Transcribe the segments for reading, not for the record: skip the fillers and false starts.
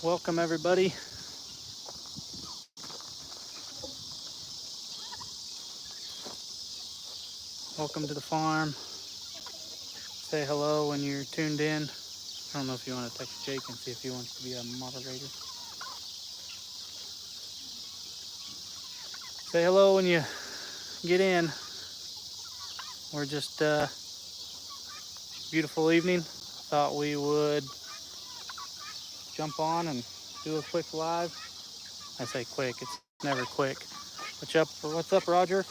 Welcome everybody. Welcome to the farm. Say hello when you're tuned in. I don't know if you want to text Jake and see if he wants to be a moderator. Say hello when you get in. We're just beautiful evening. Thought we would jump on and do a quick live. I say quick, it's never quick. What's up, Roger?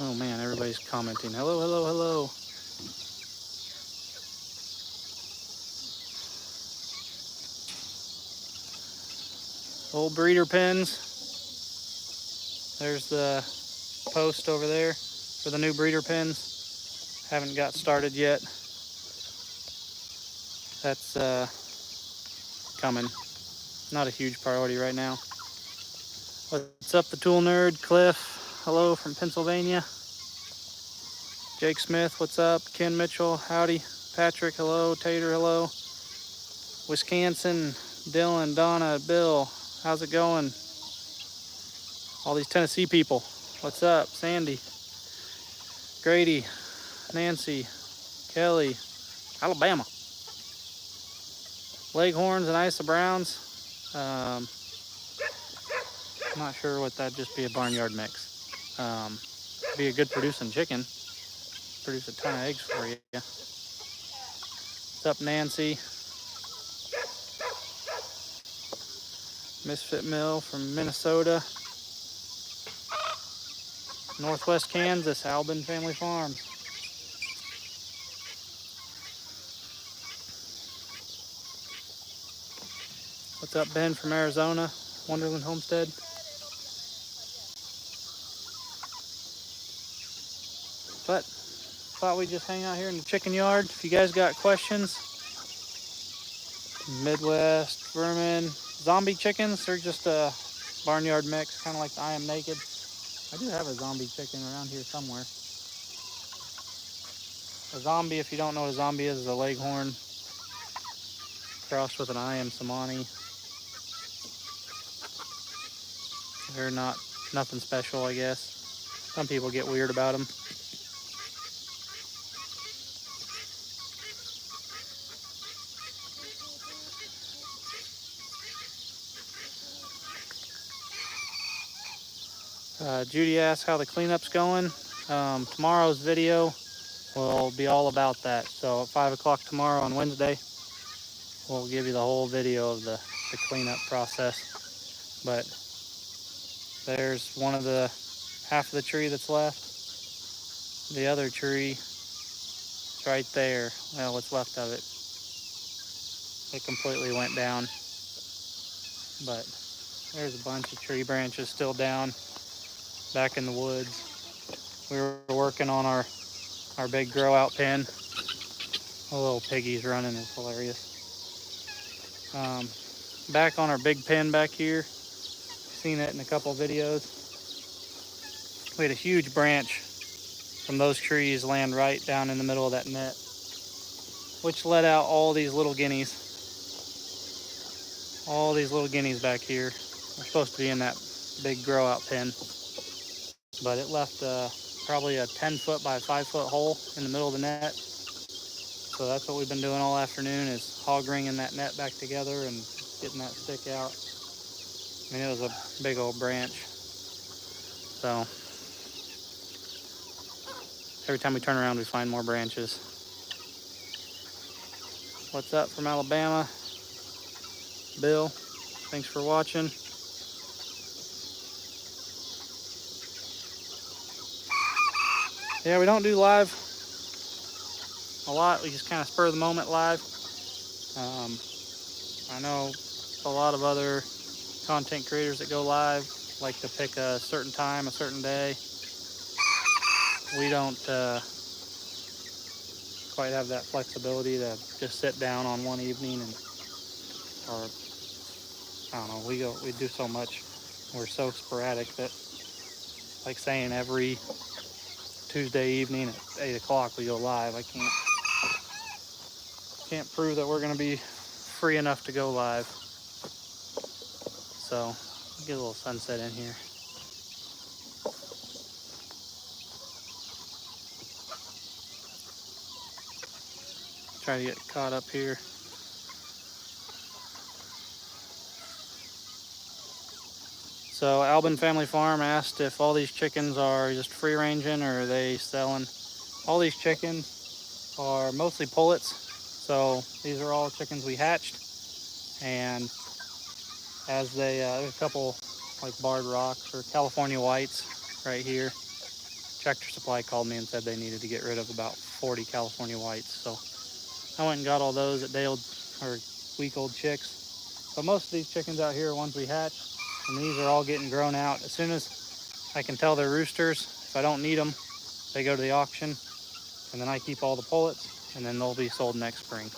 Oh man, everybody's commenting. Hello, hello, hello. Old breeder pens. There's the post over there for the new breeder pens. Haven't got started yet. That's coming. Not a huge priority right now. What's up, the tool nerd? Cliff, hello from Pennsylvania. Jake Smith, what's up? Ken Mitchell, howdy. Patrick, hello. Tater, hello. Wisconsin, Dylan, Donna, Bill, how's it going? All these Tennessee people, what's up? Sandy, Grady, Nancy, Kelly, Alabama. Leghorns and Isa Browns. I'm not sure what that'd just be, a barnyard mix. Be a good producing chicken. Produce a ton of eggs for you. What's up, Nancy? Misfit Mill from Minnesota. Northwest Kansas, Albin Family Farm. What's up, Ben from Arizona, Wonderland Homestead? But thought we'd just hang out here in the chicken yard. If you guys got questions, Midwest vermin, zombie chickens, they're just a barnyard mix, kind of like the I Am Naked. I do have a zombie chicken around here somewhere. A zombie, if you don't know what a zombie is a leghorn crossed with an I Am Samani. They're nothing special, I guess. Some people get weird about them. Judy asked how the cleanup's going. Tomorrow's video will be all about that. So at 5 o'clock tomorrow on Wednesday, we'll give you the whole video of the cleanup process. But there's one of the half of the tree that's left. The other tree is right there. Well, what's left of it. It completely went down. But there's a bunch of tree branches still down back in the woods. We were working on our big grow out pen. The little piggies running is hilarious. Back on our big pen back here, seen it in a couple videos. We had a huge branch from those trees land right down in the middle of that net, which let out all these little guineas. All these little guineas back here are supposed to be in that big grow out pen, but it left probably a 10-foot by 5-foot hole in the middle of the net. So that's what we've been doing all afternoon, is hog ringing that net back together and getting that stick out. I mean, it was a big old branch. So every time we turn around, we find more branches. What's up from Alabama? Bill, thanks for watching. Yeah, we don't do live a lot. We just kind of spur of the moment live. I know a lot of other content creators that go live like to pick a certain time, a certain day. We don't quite have that flexibility to just sit down on one evening or I don't know. We do so much. We're so sporadic that, like saying every Tuesday evening at 8 o'clock we go live. I can't prove that we're going to be free enough to go live. So get a little sunset in here. Try to get caught up here. So Albin Family Farm asked if all these chickens are just free ranging or are they selling. All these chickens are mostly pullets. So these are all chickens we hatched, and as they, there's a couple like barred rocks or California whites right here. Tractor Supply called me and said they needed to get rid of about 40 California whites. So I went and got all those at day-old or week-old chicks. But most of these chickens out here are ones we hatched, and these are all getting grown out. As soon as I can tell they're roosters, if I don't need them, they go to the auction, and then I keep all the pullets, and then they'll be sold next spring.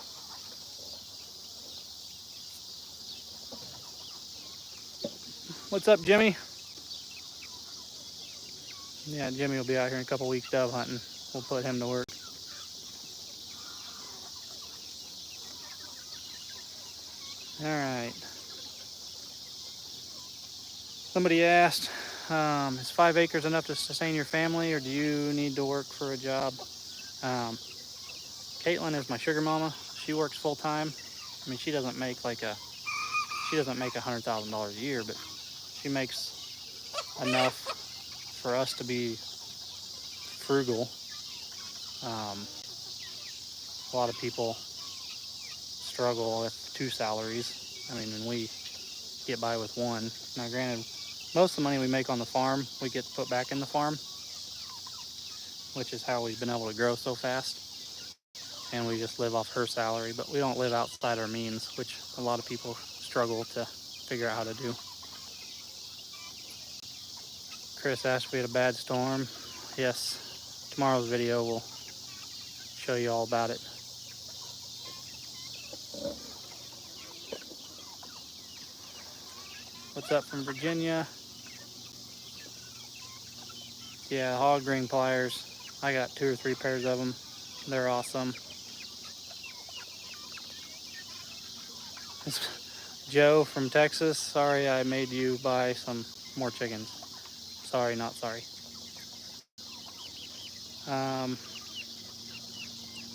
What's up, Jimmy? Yeah, Jimmy will be out here in a couple weeks dove hunting. We'll put him to work. All right. Somebody asked, is 5 acres enough to sustain your family, or do you need to work for a job? Caitlin is my sugar mama. She works full time. I mean, she doesn't make $100,000 a year, but she makes enough for us to be frugal. A lot of people struggle with 2 salaries. I mean, and we get by with 1. Now, granted, most of the money we make on the farm, we get to put back in the farm, which is how we've been able to grow so fast. And we just live off her salary, but we don't live outside our means, which a lot of people struggle to figure out how to do. Chris asked if we had a bad storm. Yes, tomorrow's video will show you all about it. What's up from Virginia? Yeah, hog ring pliers. I got 2 or 3 pairs of them. They're awesome. Joe from Texas, sorry I made you buy some more chickens. Sorry, not sorry.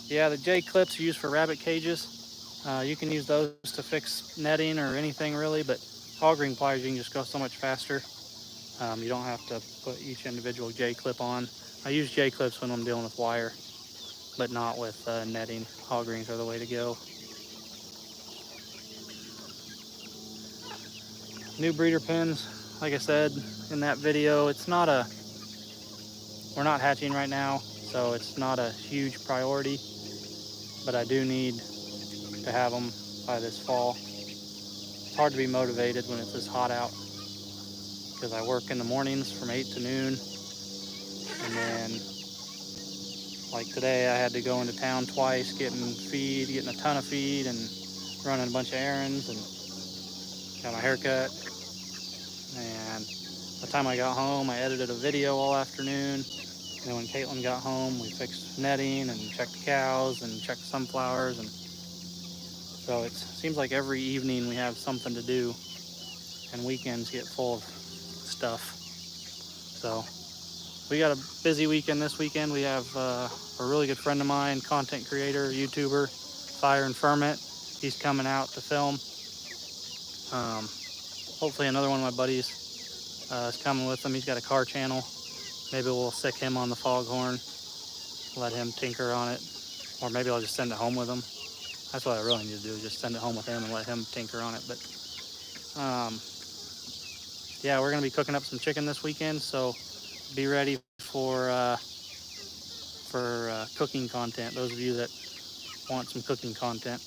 Yeah, the J-clips are used for rabbit cages. You can use those to fix netting or anything really, but hog ring pliers, you can just go so much faster. You don't have to put each individual J-clip on. I use J-clips when I'm dealing with wire, but not with netting. Hog rings are the way to go. New breeder pens, like I said in that video, we're not hatching right now, so it's not a huge priority, but I do need to have them by this fall. It's hard to be motivated when it's this hot out, because I work in the mornings from 8 to noon, and then like today I had to go into town twice getting a ton of feed and running a bunch of errands, and got my hair cut. And by the time I got home, I edited a video all afternoon. And then when Caitlin got home, we fixed netting and checked the cows and checked sunflowers. And so it seems like every evening we have something to do, and weekends get full of stuff. So we got a busy weekend this weekend. We have a really good friend of mine, content creator, YouTuber, Fire and Ferment. He's coming out to film. Hopefully another one of my buddies is coming with him. He's got a car channel. Maybe we'll stick him on the foghorn, let him tinker on it, or maybe I'll just send it home with him. That's what I really need to do, just send it home with him and let him tinker on it. But yeah, we're gonna be cooking up some chicken this weekend, so be ready for cooking content. Those of you that want some cooking content,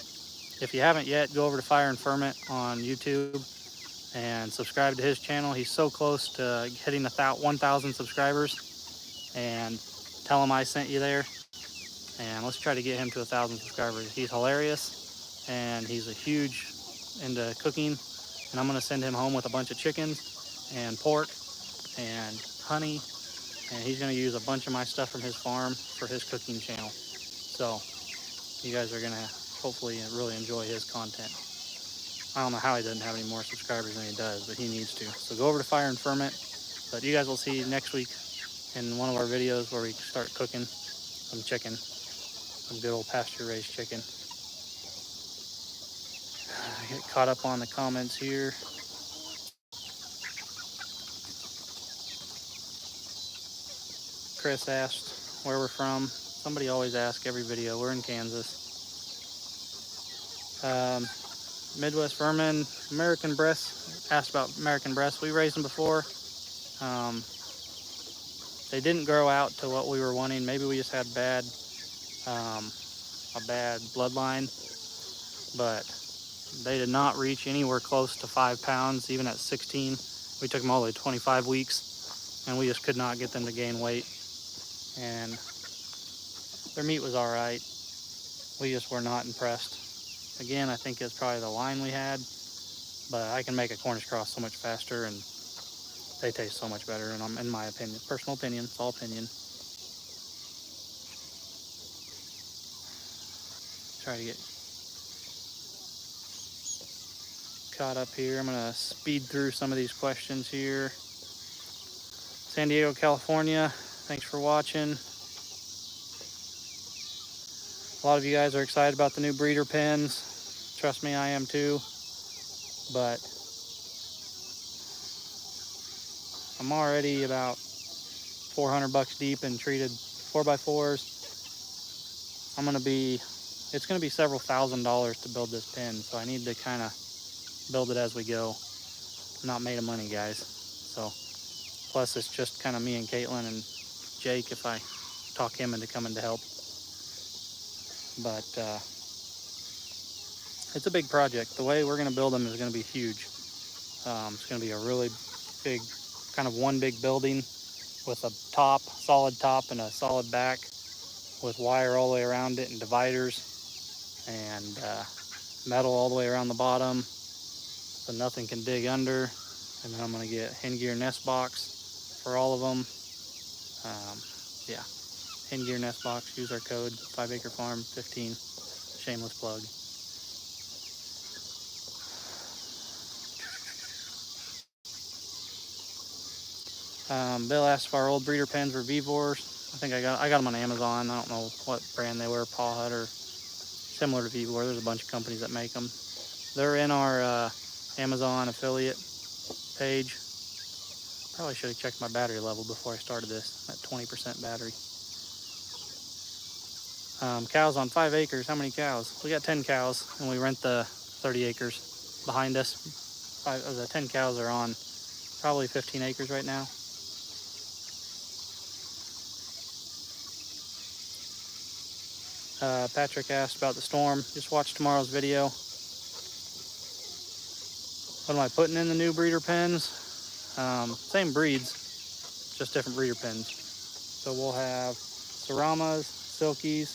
if you haven't yet, go over to Fire and Ferment on YouTube and subscribe to his channel. He's so close to hitting 1,000 subscribers, and tell him I sent you there, and let's try to get him to 1,000 subscribers. He's hilarious, and he's a huge into cooking, and I'm gonna send him home with a bunch of chickens and pork and honey, and he's gonna use a bunch of my stuff from his farm for his cooking channel. So you guys are gonna hopefully really enjoy his content. I don't know how he doesn't have any more subscribers than he does, but he needs to. So go over to Fire and Ferment. But you guys will see next week in one of our videos where we start cooking some chicken, some good old pasture raised chicken. I get caught up on the comments here. Chris asked where we're from. Somebody always asks every video. We're in Kansas. Midwest Vermin, American breasts. Asked about American breasts. We raised them before. They didn't grow out to what we were wanting. Maybe we just had a bad bloodline, but they did not reach anywhere close to 5 pounds, even at 16. We took them all the way to 25 weeks, and we just could not get them to gain weight. And their meat was all right. We just were not impressed. Again, I think it's probably the line we had, but I can make a Cornish cross so much faster, and they taste so much better, and in my opinion, personal opinion, it's all opinion. Try to get caught up here. I'm gonna speed through some of these questions here. San Diego, California, thanks for watching. A lot of you guys are excited about the new breeder pens. Trust me, I am too. But I'm already about 400 bucks deep in treated 4x4s. It's gonna be several $1,000s to build this pen, so I need to kind of build it as we go. I'm not made of money, guys. So, plus it's just kind of me and Caitlin and Jake if I talk him into coming to help. But it's a big project. The way we're gonna build them is gonna be huge. It's gonna be a really big, kind of one big building with a top, solid top, and a solid back with wire all the way around it and dividers and metal all the way around the bottom so nothing can dig under. And then I'm going to get hen gear nest box for all of them. Yeah, hen gear nest box. Use our code 5Acre Farm 15. Shameless plug. Bill asked if our old breeder pens were Vivors. I think I got them on Amazon. I don't know what brand they were, Paw Hut or similar to Vivor. There's a bunch of companies that make them. They're in our Amazon affiliate page. Probably should have checked my battery level before I started this. I'm at 20% battery. Cows on 5 acres. How many cows? We got 10 cows, and we rent the 30 acres behind us. The 10 cows are on probably 15 acres right now. Patrick asked about the storm. Just watch tomorrow's video. What am I putting in the new breeder pens? Same breeds, just different breeder pens. So we'll have Seramas, Silkies,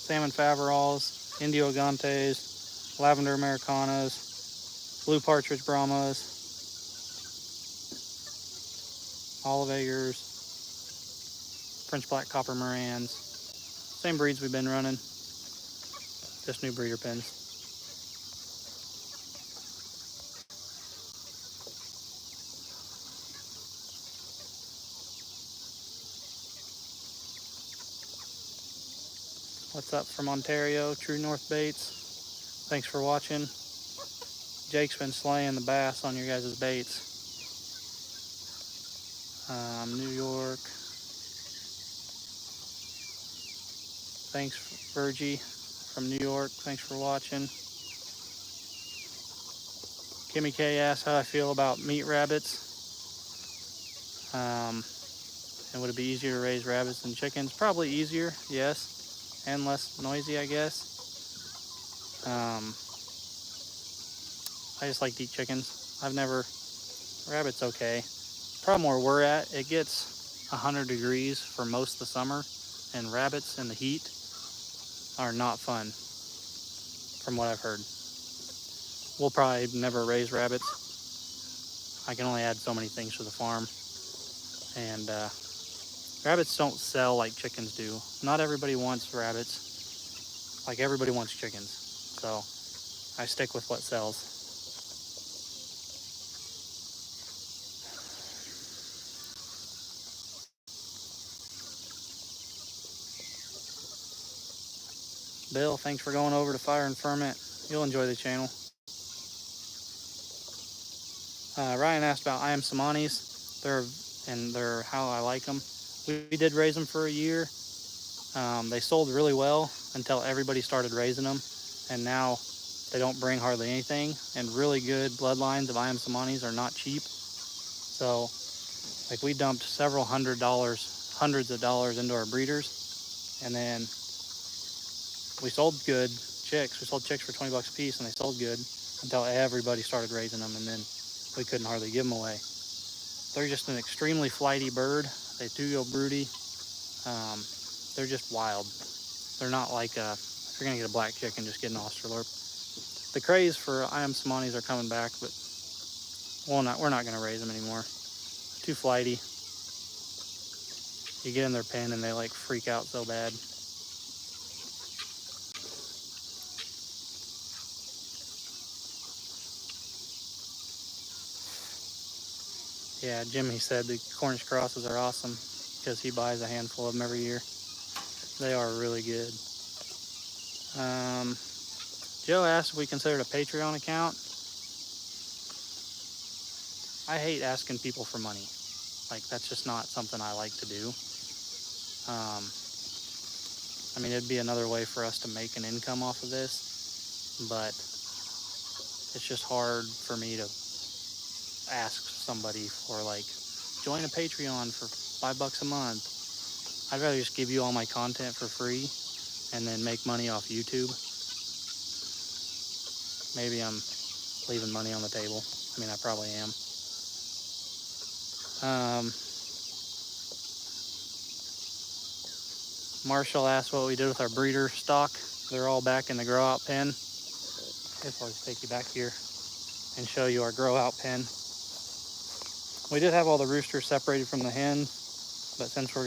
Salmon Faverolls, Indio Gantes, Lavender Americanas, Blue Partridge Brahmas, Olive Eggers, French Black Copper Morans. Same breeds we've been running, just new breeder pens. What's up from Ontario? True North Baits. Thanks for watching. Jake's been slaying the bass on your guys' baits. New York. Thanks, Virgie from New York. Thanks for watching. Kimmy K asked how I feel about meat rabbits. And would it be easier to raise rabbits than chickens? Probably easier, yes. And less noisy, I guess. I just like to eat chickens. Rabbits okay. Problem where we're at, it gets 100 degrees for most of the summer, and rabbits in the heat are not fun, from what I've heard. We'll probably never raise rabbits. I can only add so many things to the farm, and Rabbits don't sell like chickens do. Not everybody wants rabbits. Like everybody wants chickens. So I stick with what sells. Bill, thanks for going over to Fire and Ferment. You'll enjoy the channel. Ryan asked about I am Samanis. They're how I like them. We did raise them for a year. They sold really well until everybody started raising them, and now they don't bring hardly anything. And really good bloodlines of I am Samanis are not cheap. So, like, we dumped several hundreds of dollars into our breeders, and then we sold good chicks. We sold chicks for 20 bucks a piece, and they sold good until everybody started raising them, and then we couldn't hardly give them away. They're just an extremely flighty bird. They do go broody. They're just wild. They're not like if you're gonna get a black chicken, just get an Australorp. The craze for I am Samanis are coming back, but we're not gonna raise them anymore. Too flighty. You get in their pen and they like freak out so bad. Yeah, Jimmy said the Cornish crosses are awesome because he buys a handful of them every year. They are really good. Joe asked if we considered a Patreon account. I hate asking people for money. Like, that's just not something I like to do. I mean, it'd be another way for us to make an income off of this, but it's just hard for me to ask somebody for, like, join a Patreon for $5 a month. I'd rather just give you all my content for free and then make money off YouTube. Maybe I'm leaving money on the table. I mean, I probably am. Marshall asked what we did with our breeder stock. They're all back in the grow out pen. I guess I'll just take you back here and show you our grow out pen. We did have all the roosters separated from the hens, but since we were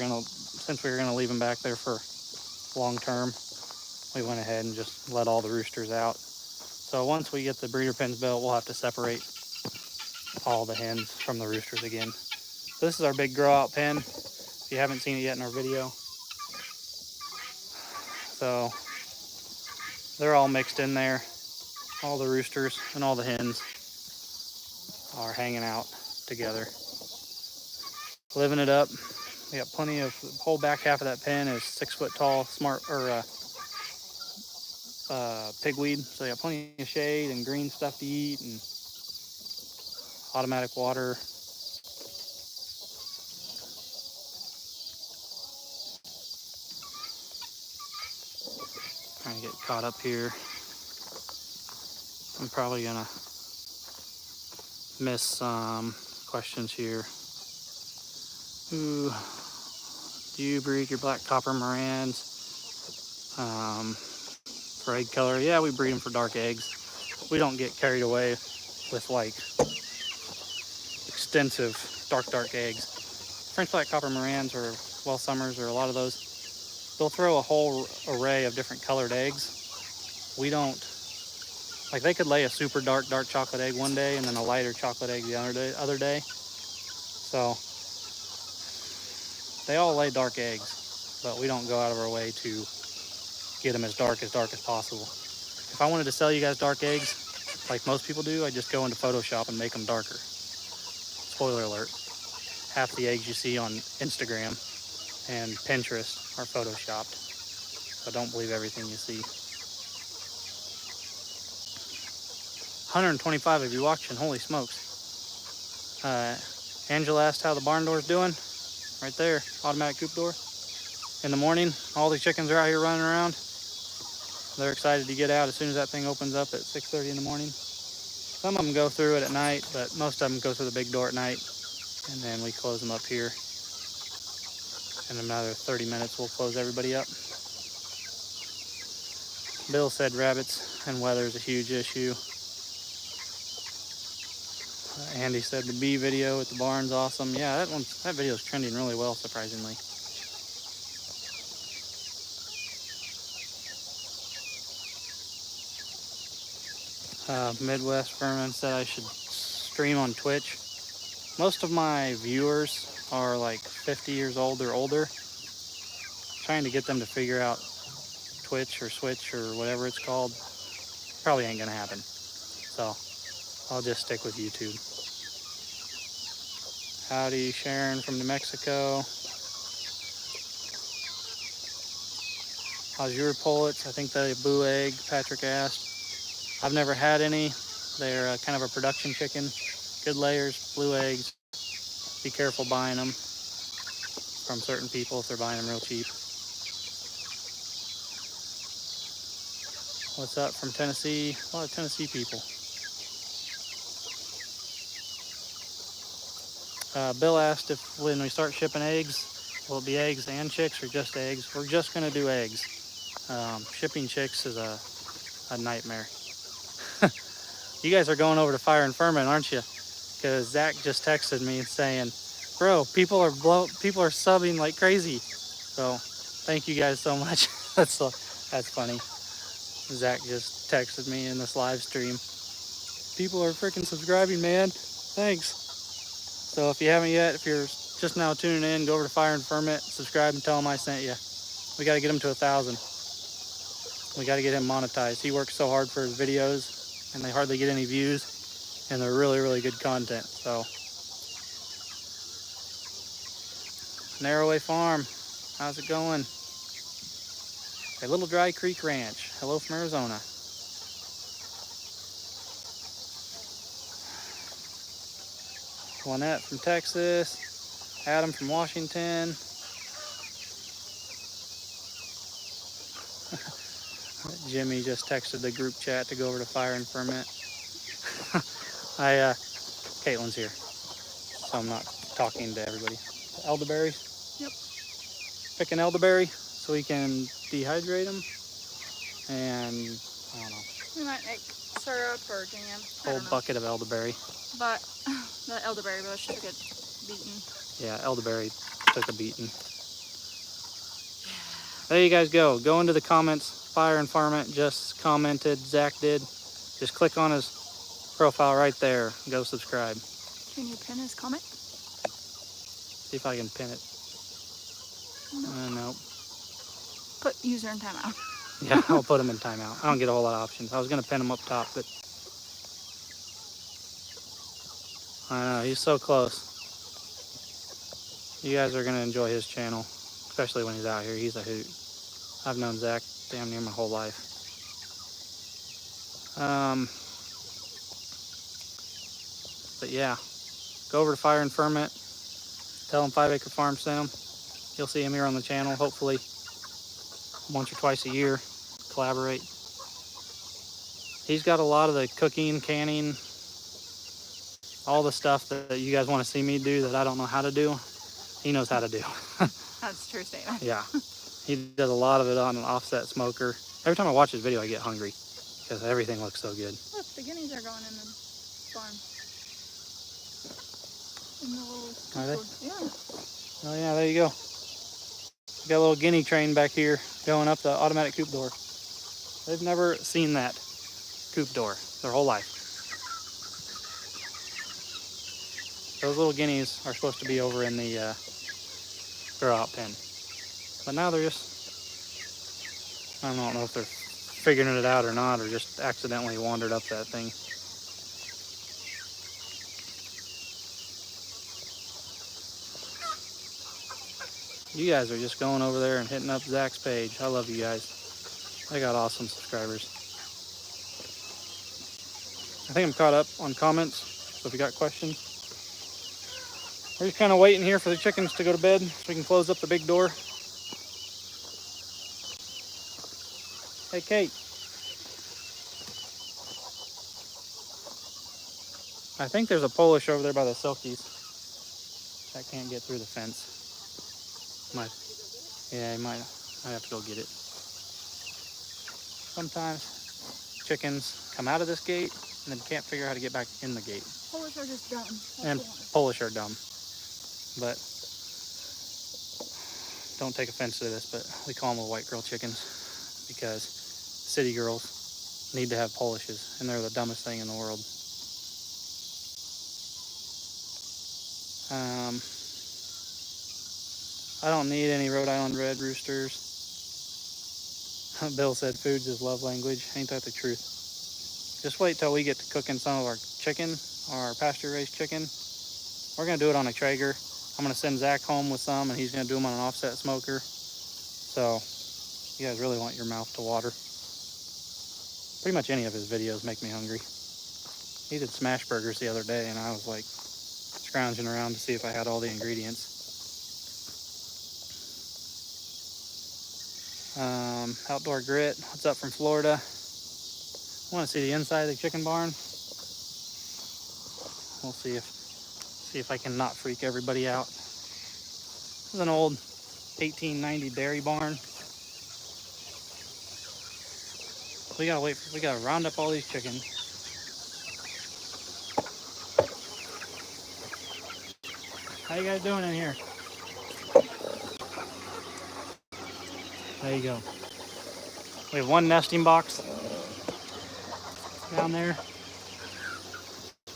gonna leave them back there for long term, we went ahead and just let all the roosters out. So once we get the breeder pens built, we'll have to separate all the hens from the roosters again. So this is our big grow out pen. If you haven't seen it yet in our video. So they're all mixed in there. All the roosters and all the hens are hanging out together, living it up. We got plenty of, the whole back half of that pen is 6 foot tall pigweed. So you got plenty of shade and green stuff to eat and automatic water. Trying to get caught up here. I'm probably gonna miss some questions here. Ooh, do you breed your black copper Morans for egg color? Yeah, we breed them for dark eggs. We don't get carried away with like extensive dark eggs. French black copper Morans or Well Summers or a lot of those, they'll throw a whole array of different colored eggs. We don't, like, they could lay a super dark chocolate egg one day and then a lighter chocolate egg the other day. So they all lay dark eggs, but we don't go out of our way to get them as dark as possible. If I wanted to sell you guys dark eggs, like most people do, I just go into Photoshop and make them darker. Spoiler alert, half the eggs you see on Instagram and Pinterest are photoshopped. So don't believe everything you see. 125 of you watching, holy smokes. Angela asked how the barn door's doing. Right there, automatic coop door. In the morning, all the chickens are out here running around. They're excited to get out as soon as that thing opens up at 6:30 in the morning. Some of them go through it at night, but most of them go through the big door at night. And then we close them up here. In another 30 minutes, we'll close everybody up. Bill said rabbits and weather is a huge issue. Andy said the bee video at the barn's awesome. Yeah, that video's trending really well, surprisingly. Midwest Furman said I should stream on Twitch. Most of my viewers are like 50 years old or older. Trying to get them to figure out Twitch or Switch or whatever it's called probably ain't gonna happen. So I'll just stick with YouTube. Howdy, Sharon from New Mexico. How's your pullets? I think they boo egg, Patrick asked. I've never had any. They're kind of a production chicken. Good layers, blue eggs. Be careful buying them from certain people if they're buying them real cheap. What's up from Tennessee? A lot of Tennessee people. Bill asked if when we start shipping eggs, will it be eggs and chicks or just eggs? We're just gonna do eggs. Shipping chicks is a nightmare. You guys are going over to Fire and Ferment, aren't you? Because Zach just texted me saying, bro, people are subbing like crazy. So thank you guys so much. That's funny. Zach just texted me in this live stream. People are freaking subscribing, man. Thanks. So if you haven't yet, if you're just now tuning in, go over to Fire and Ferment, subscribe and tell him I sent you. We got to get him to 1,000. We got to get him monetized. He works so hard for his videos and they hardly get any views and they're really, really good content. So Narrowway Farm, how's it going? A Little Dry Creek Ranch. Hello from Arizona. Lynette from Texas. Adam from Washington. Jimmy just texted the group chat to go over to Fire and Ferment. Caitlin's here, so I'm not talking to everybody. Elderberries? Yep. Picking elderberry so we can dehydrate them. And I don't know. We might make syrup or jam. Whole bucket of elderberry. But the elderberry bush took a beating. Yeah, elderberry took a beating. There you guys go. Go into the comments. Fire and Ferment just commented. Zach did. Just click on his profile right there. Go subscribe. Can you pin his comment? See if I can pin it. No. Put user in timeout. Yeah, I'll put him in timeout. I don't get a whole lot of options. I was going to pin him up top, but I know, he's so close. You guys are going to enjoy his channel, especially when he's out here. He's a hoot. I've known Zach damn near my whole life. But yeah, go over to Fire and Ferment. Tell him 5 Acre Farm sent him. You'll see him here on the channel, hopefully once or twice a year. Collaborate. He's got a lot of the cooking, canning, all the stuff that you guys want to see me do that I don't know how to do. He knows how to do. That's a true statement. Yeah. He does a lot of it on an offset smoker. Every time I watch his video, I get hungry because everything looks so good. Look, the guineas are going in the farm. In the little... Are they? Yeah. Oh yeah, there you go. Got a little guinea train back here going up the automatic coop door. They've never seen that coop door their whole life. Those little guineas are supposed to be over in the grow out pen. But now they're just, I don't know if they're figuring it out or not, or just accidentally wandered up that thing. You guys are just going over there and hitting up Zach's page. I love you guys. I got awesome subscribers. I think I'm caught up on comments, so if you got questions. We're just kind of waiting here for the chickens to go to bed so we can close up the big door. Hey, Kate. I think there's a Polish over there by the Silkies. That can't get through the fence. I have to go get it. Sometimes chickens come out of this gate and then can't figure out how to get back in the gate. Polish are just dumb. And Polish are dumb. But don't take offense to this, but we call them little white girl chickens because city girls need to have polishes, and they're the dumbest thing in the world. I don't need any Rhode Island red roosters. Bill said food's his love language. Ain't that the truth? Just wait till we get to cooking some of our chicken, our pasture-raised chicken. We're gonna do it on a Traeger. I'm gonna send Zach home with some, and he's gonna do them on an offset smoker. So you guys really want your mouth to water. Pretty much any of his videos make me hungry. He did smash burgers the other day, and I was like scrounging around to see if I had all the ingredients. Outdoor Grit, what's up from Florida? I want to see the inside of the chicken barn. We'll see if I can not freak everybody out. This is an old 1890 dairy barn. We gotta round up all these chickens. How you guys doing in here? There you go. We have one nesting box down there.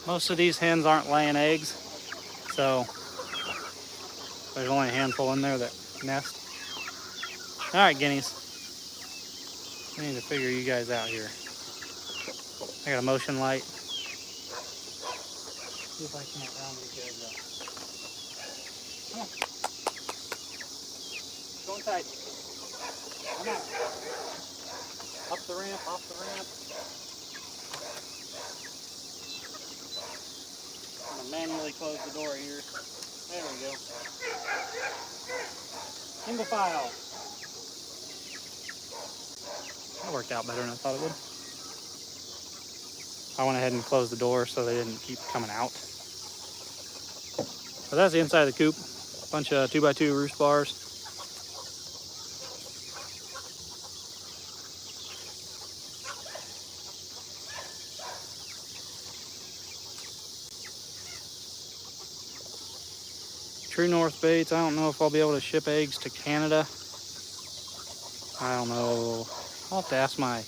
Most of these hens aren't laying eggs, so there's only a handful in there that nest. All right, guineas. I need to figure you guys out here. I got a motion light. See if I can't round these guys up. Come on. Go inside. Come on. Up the ramp, off the ramp. I'm gonna manually close the door here. There we go. Single file. That worked out better than I thought it would. I went ahead and closed the door so they didn't keep coming out. So that's the inside of the coop. Bunch of 2x2 roost bars. True North baits. I don't know if I'll be able to ship eggs to Canada. I don't know. I'll have to ask my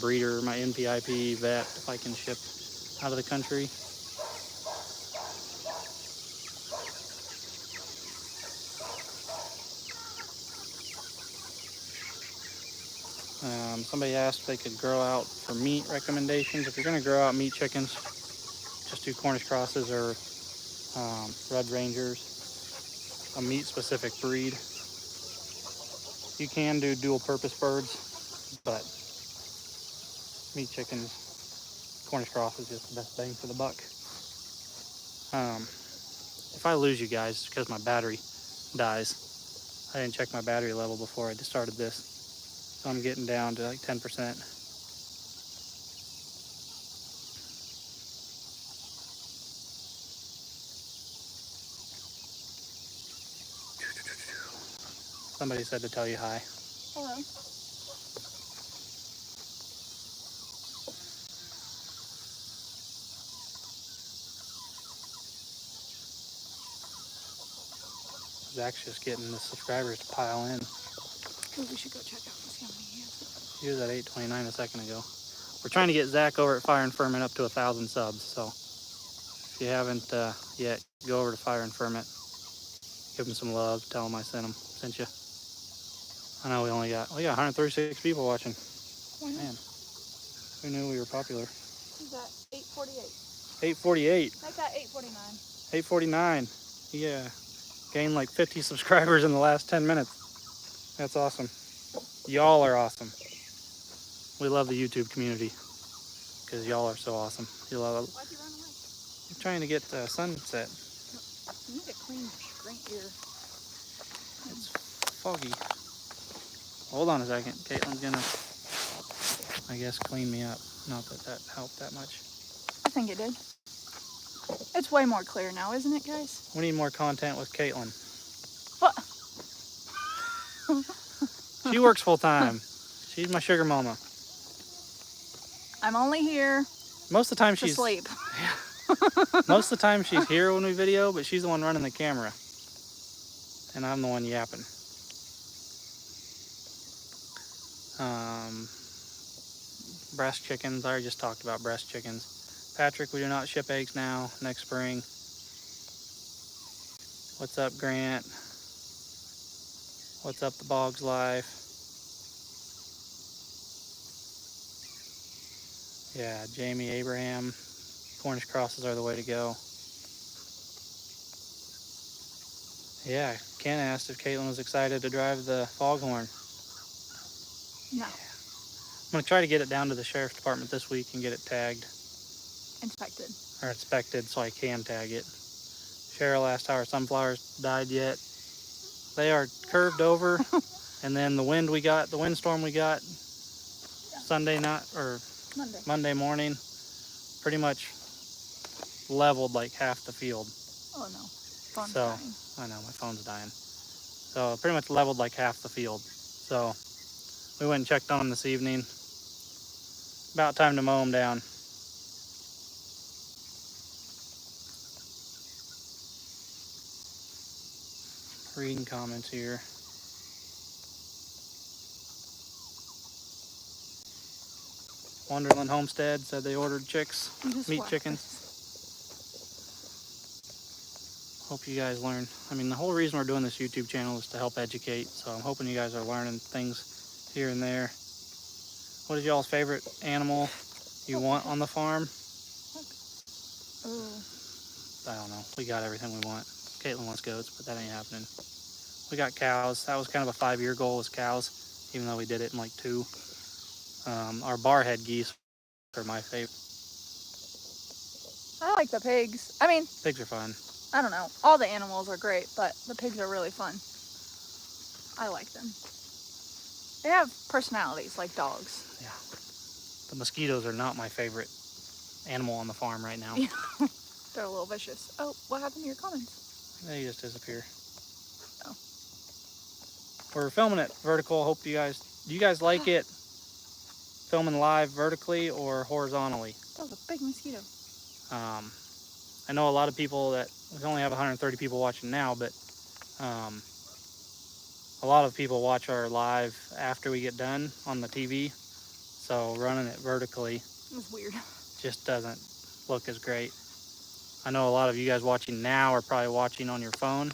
breeder, my NPIP vet, if I can ship out of the country. Somebody asked if they could grow out for meat recommendations. If you're going to grow out meat chickens, just do Cornish crosses or Red Rangers, a meat-specific breed. You can do dual-purpose birds, but meat chickens, Cornish cross is just the best bang for the buck. If I lose you guys, it's because my battery dies. I didn't check my battery level before I just started this. So I'm getting down to like 10%. Somebody said to tell you hi. Hello. Zach's just getting the subscribers to pile in. Ooh, we should go check out and see how many he has. He was at 829 a second ago. We're trying to get Zach over at Fire and Ferment up to 1,000 subs. So if you haven't yet, go over to Fire and Ferment. Give him some love. Tell him I sent you. I know we got 136 people watching. Man, who knew we were popular? He's at 848. 848. Make that 849. 849. Yeah. Gained like 50 subscribers in the last 10 minutes. That's awesome. Y'all are awesome. We love the YouTube community because y'all are so awesome. You love it. Why'd you run away? I'm trying to get sunset. You need to clean your screen ear. It's foggy. Hold on a second. Caitlin's gonna, I guess, clean me up. Not that that helped that much. I think it did. It's way more clear now, isn't it, guys? We need more content with Caitlin. What? She works full time. She's my sugar mama. I'm only here Most of the time to she's sleep. most of the time she's here when we video, but she's the one running the camera, and I'm the one yapping. breast chickens. I already just talked about breast chickens. Patrick, we do not ship eggs now. Next spring. What's up, Grant? What's up, the Boggs Life? Yeah, Jamie, Abraham. Cornish crosses are the way to go. Yeah, Ken asked if Caitlin was excited to drive the foghorn. No. I'm going to try to get it down to the sheriff's department this week and get it tagged. Inspected. Or inspected so I can tag it. Cheryl asked how our sunflowers died yet. They are curved over, and then the windstorm we got Sunday night or Monday morning, pretty much leveled like half the field. Oh no, phone's dying. I know, my phone's dying. So pretty much leveled like half the field. So we went and checked on them this evening. About time to mow them down. Reading comments here. Wonderland Homestead said they ordered chicks, meat chickens. Hope you guys learn. I mean, the whole reason we're doing this YouTube channel is to help educate, so I'm hoping you guys are learning things here and there. What is y'all's favorite animal you want on the farm? I don't know. We got everything we want. Caitlin wants goats, but that ain't happening. We got cows. That was kind of a 5-year goal, was cows, even though we did it in like 2. Our barhead geese are my favorite. I like the pigs. I mean, pigs are fun. I don't know. All the animals are great, but the pigs are really fun. I like them. They have personalities like dogs. Yeah. The mosquitoes are not my favorite animal on the farm right now. Yeah. They're a little vicious. Oh, what happened to your comments? They just disappear. Oh. We're filming it vertical. Hope do you guys like it filming live vertically or horizontally? That was a big mosquito. I know a lot of people that, we only have 130 people watching now, but a lot of people watch our live after we get done on the TV. So running it vertically It was weird. just doesn't look as great. I know a lot of you guys watching now are probably watching on your phone,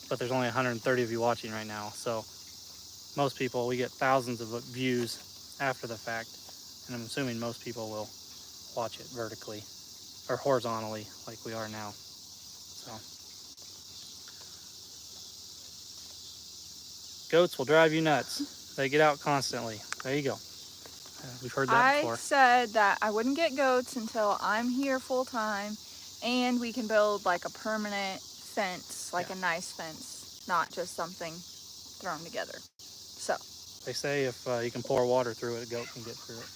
but there's only 130 of you watching right now. So most people, we get thousands of views after the fact, and I'm assuming most people will watch it vertically or horizontally like we are now. So goats will drive you nuts. They get out constantly. There you go. We've heard that before. I said that I wouldn't get goats until I'm here full time and we can build like a permanent fence, like a nice fence, not just something thrown together. So they say if you can pour water through it, a goat can get through it.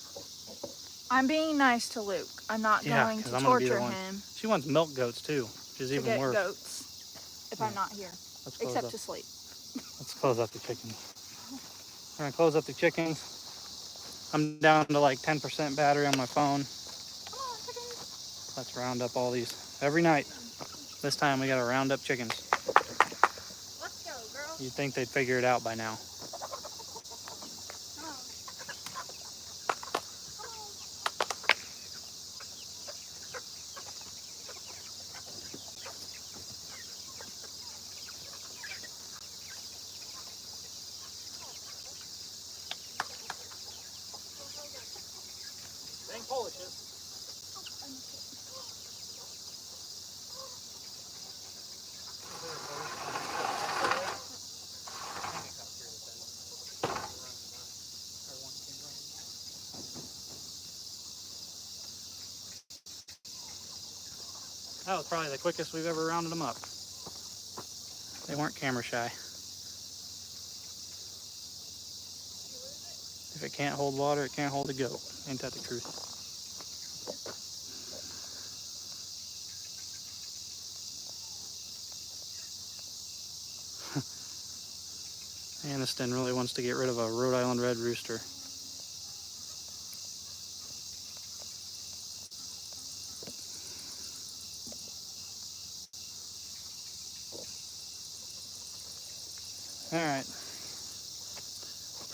I'm being nice to Luke. I'm not going to torture him. She wants milk goats too, which is even worse. Goats if I'm not here, except to sleep. Let's close up the chickens. We're gonna close up the chickens. I'm down to like 10% battery on my phone. Come on, chickens. Let's round up all these every night. This time we gotta round up chickens. Let's go, girl. You'd think they'd figure it out by now. That was probably the quickest we've ever rounded them up. They weren't camera shy. If it can't hold water, it can't hold a goat. Ain't that the truth? Aniston really wants to get rid of a Rhode Island red rooster. Alright.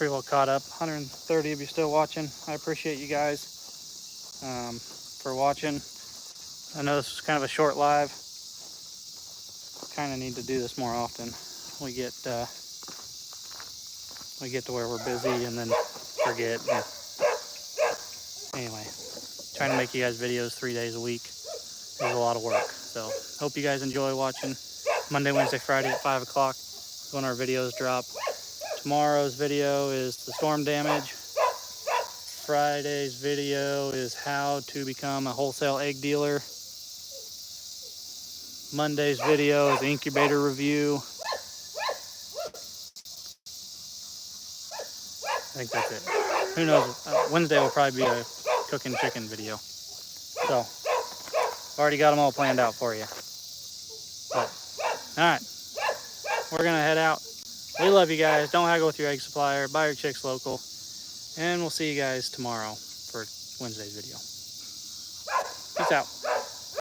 pretty well caught up. 130 of you still watching. I appreciate you guys for watching. I know this was kind of a short live. Kind of need to do this more often. We get to where we're busy and then forget. And anyway, trying to make you guys videos 3 days a week is a lot of work. So hope you guys enjoy watching. Monday, Wednesday, Friday at 5 o'clock is when our videos drop. Tomorrow's video is the storm damage. Friday's video is how to become a wholesale egg dealer. Monday's video is incubator review. I think that's it. Who knows? Wednesday will probably be a cooking chicken video. So, I've already got them all planned out for you. But, alright. We're going to head out. We love you guys. Don't haggle with your egg supplier. Buy your chicks local. And we'll see you guys tomorrow for Wednesday's video. Peace out.